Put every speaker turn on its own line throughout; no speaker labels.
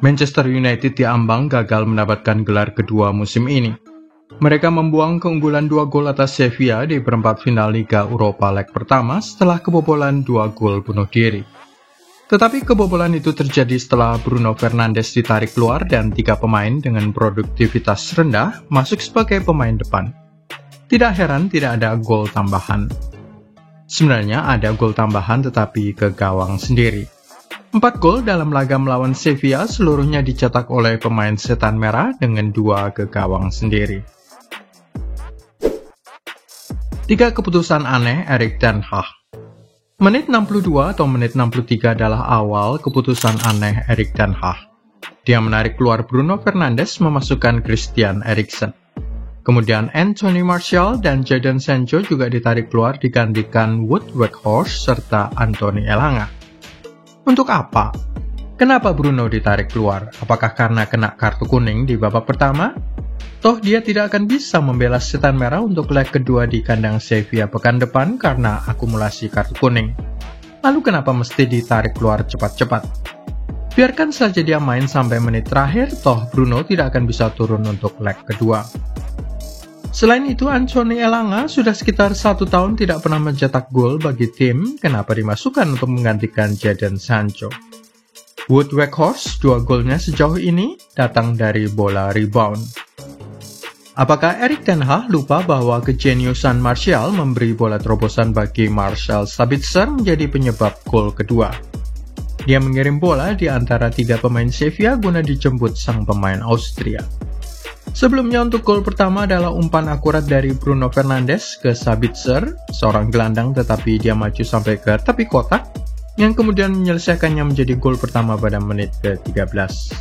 Manchester United diambang gagal mendapatkan gelar kedua musim ini. Mereka membuang keunggulan 2 gol atas Sevilla di perempat final Liga Europa leg pertama setelah kebobolan 2 gol bunuh diri. Tetapi kebobolan itu terjadi setelah Bruno Fernandes ditarik keluar dan 3 pemain dengan produktivitas rendah masuk sebagai pemain depan. Tidak heran tidak ada gol tambahan. Sebenarnya ada gol tambahan tetapi ke gawang sendiri. 4 gol dalam laga melawan Sevilla seluruhnya dicetak oleh pemain setan merah dengan 2 ke gawang sendiri. 3 keputusan aneh Erik ten Hag. Menit 62 atau menit 63 adalah awal keputusan aneh Erik ten Hag. Dia menarik keluar Bruno Fernandes memasukkan Christian Eriksen. Kemudian Anthony Martial dan Jadon Sancho juga ditarik keluar digantikan Wout Weghorst serta Anthony Elanga. Untuk apa? Kenapa Bruno ditarik keluar? Apakah karena kena kartu kuning di babak pertama? Toh dia tidak akan bisa membela setan merah untuk leg kedua di kandang Sevilla pekan depan karena akumulasi kartu kuning. Lalu kenapa mesti ditarik keluar cepat-cepat? Biarkan saja dia main sampai menit terakhir, toh Bruno tidak akan bisa turun untuk leg kedua. Selain itu, Anthony Elanga sudah sekitar 1 tahun tidak pernah mencetak gol bagi tim, kenapa dimasukkan untuk menggantikan Jadon Sancho? Wout Weghorst, 2 golnya sejauh ini datang dari bola rebound. Apakah Erik ten Hag lupa bahwa kejeniusan Martial memberi bola terobosan bagi Marcel Sabitzer menjadi penyebab gol kedua? Dia mengirim bola di antara 3 pemain Sevilla guna dijemput sang pemain Austria. Sebelumnya untuk gol pertama adalah umpan akurat dari Bruno Fernandes ke Sabitzer, seorang gelandang tetapi dia maju sampai ke tepi kotak, yang kemudian menyelesaikannya menjadi gol pertama pada menit ke-13.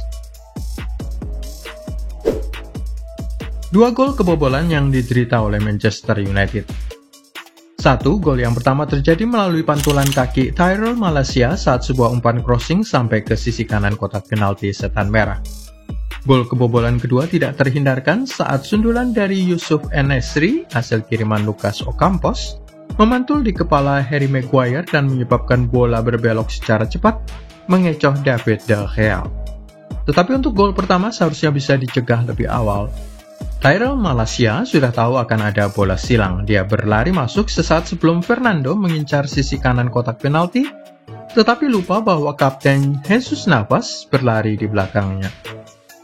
2 gol kebobolan yang diderita oleh Manchester United. 1. Gol yang pertama terjadi melalui pantulan kaki Tyrell Malacia saat sebuah umpan crossing sampai ke sisi kanan kotak penalti setan merah. Gol kebobolan kedua tidak terhindarkan saat sundulan dari Yusuf En-Nesyri, hasil kiriman Lucas Ocampos, memantul di kepala Harry Maguire dan menyebabkan bola berbelok secara cepat, mengecoh David De Gea. Tetapi untuk gol pertama seharusnya bisa dicegah lebih awal. Tyrell Malacia sudah tahu akan ada bola silang. Dia berlari masuk sesaat sebelum Fernando mengincar sisi kanan kotak penalti, tetapi lupa bahwa Kapten Jesus Navas berlari di belakangnya.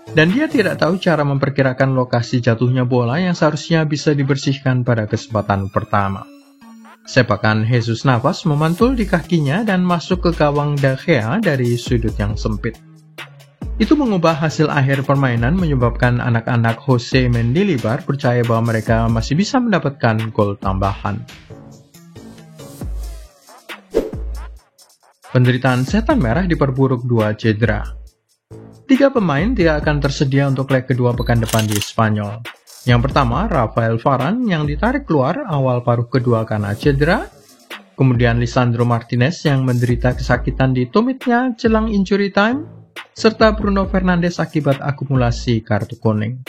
Dan dia tidak tahu cara memperkirakan lokasi jatuhnya bola yang seharusnya bisa dibersihkan pada kesempatan pertama. Sepakan Jesus Navas memantul di kakinya dan masuk ke gawang De Gea dari sudut yang sempit. Itu mengubah hasil akhir permainan menyebabkan anak-anak Jose Mendilibar percaya bahwa mereka masih bisa mendapatkan gol tambahan. Penderitaan setan merah diperburuk 2 cedera. 3 pemain tidak akan tersedia untuk leg kedua pekan depan di Spanyol. Yang pertama, Rafael Varane yang ditarik keluar awal paruh kedua karena cedera. Kemudian Lisandro Martinez yang menderita kesakitan di tumitnya jelang injury time. Serta Bruno Fernandes akibat akumulasi kartu kuning.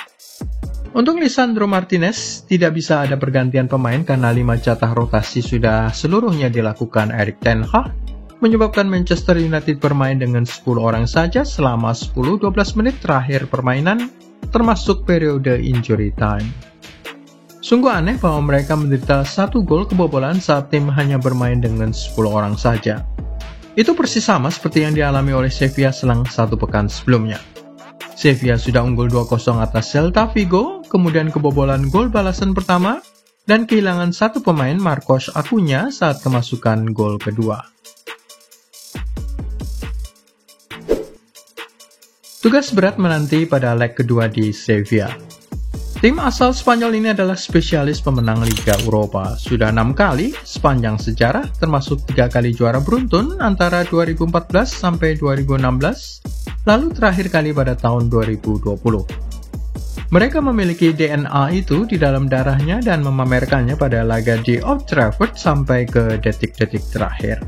Untuk Lisandro Martinez, tidak bisa ada pergantian pemain karena 5 jatah rotasi sudah seluruhnya dilakukan Erik ten Hag, menyebabkan Manchester United bermain dengan 10 orang saja selama 10-12 menit terakhir permainan, termasuk periode injury time. Sungguh aneh bahwa mereka menderita 1 gol kebobolan saat tim hanya bermain dengan 10 orang saja. Itu persis sama seperti yang dialami oleh Sevilla selang 1 pekan sebelumnya. Sevilla sudah unggul 2-0 atas Celta Vigo, kemudian kebobolan gol balasan pertama, dan kehilangan 1 pemain Marcos Acuna saat kemasukan gol kedua. Tugas berat menanti pada leg kedua di Sevilla. Tim asal Spanyol ini adalah spesialis pemenang Liga Eropa. Sudah 6 kali sepanjang sejarah, termasuk 3 kali juara beruntun antara 2014 sampai 2016, lalu terakhir kali pada tahun 2020. Mereka memiliki DNA itu di dalam darahnya dan memamerkannya pada laga di Old Trafford sampai ke detik-detik terakhir.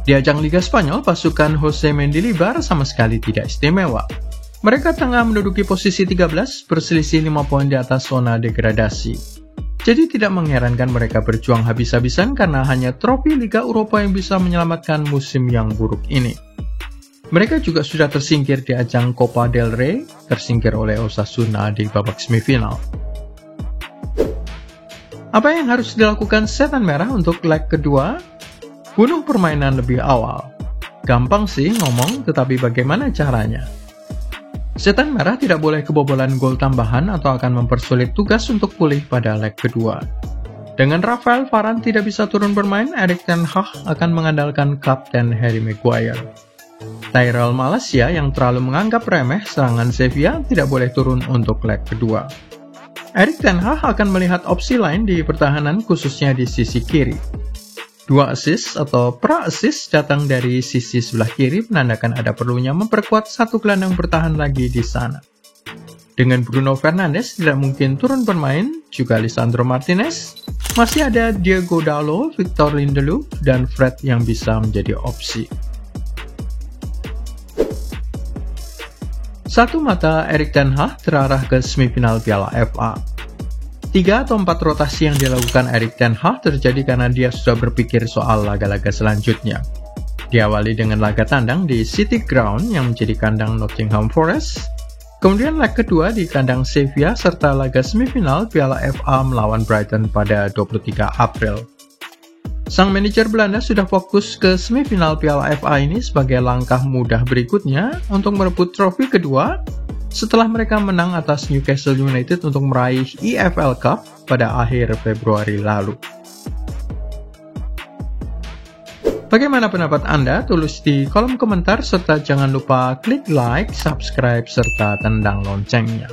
Di ajang Liga Spanyol, pasukan Jose Mendilibar sama sekali tidak istimewa. Mereka tengah menduduki posisi 13, berselisih 5 poin di atas zona degradasi. Jadi tidak mengherankan mereka berjuang habis-habisan karena hanya trofi Liga Eropa yang bisa menyelamatkan musim yang buruk ini. Mereka juga sudah tersingkir di ajang Copa del Rey, tersingkir oleh Osasuna di babak semifinal. Apa yang harus dilakukan Setan Merah untuk leg kedua? Bunuh permainan lebih awal. Gampang sih ngomong, tetapi bagaimana caranya? Setan Merah tidak boleh kebobolan gol tambahan atau akan mempersulit tugas untuk pulih pada leg kedua. Dengan Rafael Varane tidak bisa turun bermain, Erik ten Hag akan mengandalkan Kapten Harry Maguire. Tyrell Malacia yang terlalu menganggap remeh serangan Sevilla tidak boleh turun untuk leg kedua. Erik ten Hag akan melihat opsi lain di pertahanan khususnya di sisi kiri. 2 assist atau pra-assist datang dari sisi sebelah kiri menandakan ada perlunya memperkuat satu gelandang bertahan lagi di sana. Dengan Bruno Fernandes tidak mungkin turun bermain, juga Lisandro Martinez, masih ada Diego Dalot, Victor Lindelof, dan Fred yang bisa menjadi opsi. Satu mata Erik ten Hag terarah ke semifinal Piala FA. 3 atau 4 rotasi yang dilakukan Erik ten Hag terjadi karena dia sudah berpikir soal laga-laga selanjutnya. Diawali dengan laga tandang di City Ground yang menjadi kandang Nottingham Forest, kemudian leg kedua di kandang Sevilla serta laga semifinal Piala FA melawan Brighton pada 23 April. Sang manajer Belanda sudah fokus ke semifinal Piala FA ini sebagai langkah mudah berikutnya untuk merebut trofi kedua setelah mereka menang atas Newcastle United untuk meraih EFL Cup pada akhir Februari lalu. Bagaimana pendapat Anda? Tulis di kolom komentar serta jangan lupa klik like, subscribe, serta tendang loncengnya.